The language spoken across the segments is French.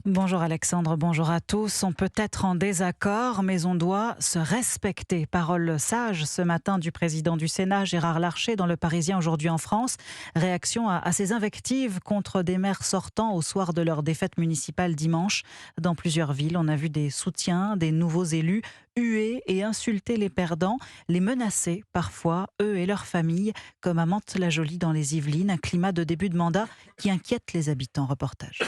Bonjour Alexandre, bonjour à tous. On peut être en désaccord, mais on doit se respecter. Parole sage ce matin du président du Sénat, Gérard Larcher, dans Le Parisien aujourd'hui en France. Réaction à ces invectives contre des maires sortants au soir de leur défaite municipale dimanche. Dans plusieurs villes, on a vu des soutiens, des nouveaux élus huer et insulter les perdants, les menacer parfois, eux et leurs familles, comme à Mantes-la-Jolie dans les Yvelines. Un climat de début de mandat qui inquiète les habitants. Reportage.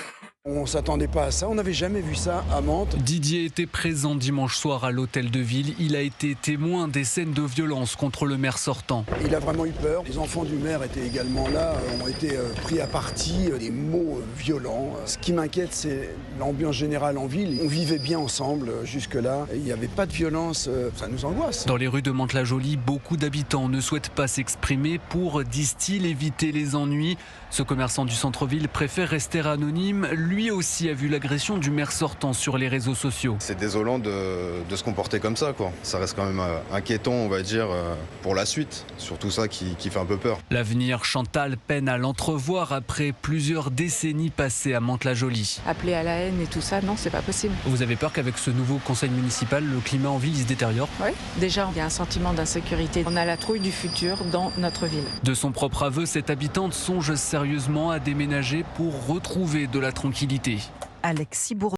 On ne s'attendait pas à ça, on n'avait jamais vu ça à Mantes. Didier était présent dimanche soir à l'hôtel de ville. Il a été témoin des scènes de violence contre le maire sortant. Il a vraiment eu peur. Les enfants du maire étaient également là, ont été pris à partie, des mots violents. Ce qui m'inquiète, c'est l'ambiance générale en ville. On vivait bien ensemble jusque-là. Il n'y avait pas de violence, ça nous angoisse. Dans les rues de Mantes-la-Jolie, beaucoup d'habitants ne souhaitent pas s'exprimer pour, disent-ils, éviter les ennuis. Ce commerçant du centre-ville préfère rester anonyme. Lui aussi a vu l'agression du maire sortant sur les réseaux sociaux. C'est désolant de se comporter comme ça, quoi. Ça reste quand même inquiétant, on va dire, pour la suite. Surtout ça qui fait un peu peur. L'avenir, Chantal peine à l'entrevoir après plusieurs décennies passées à Mantes-la-Jolie. Appeler à la haine et tout ça, non, c'est pas possible. Vous avez peur qu'avec ce nouveau conseil municipal, le climat en ville se détériore? Oui, déjà, il y a un sentiment d'insécurité. On a la trouille du futur dans notre ville. De son propre aveu, cette habitante songe sérieusement à déménager pour retrouver de la tranquillité. Alexis Bourg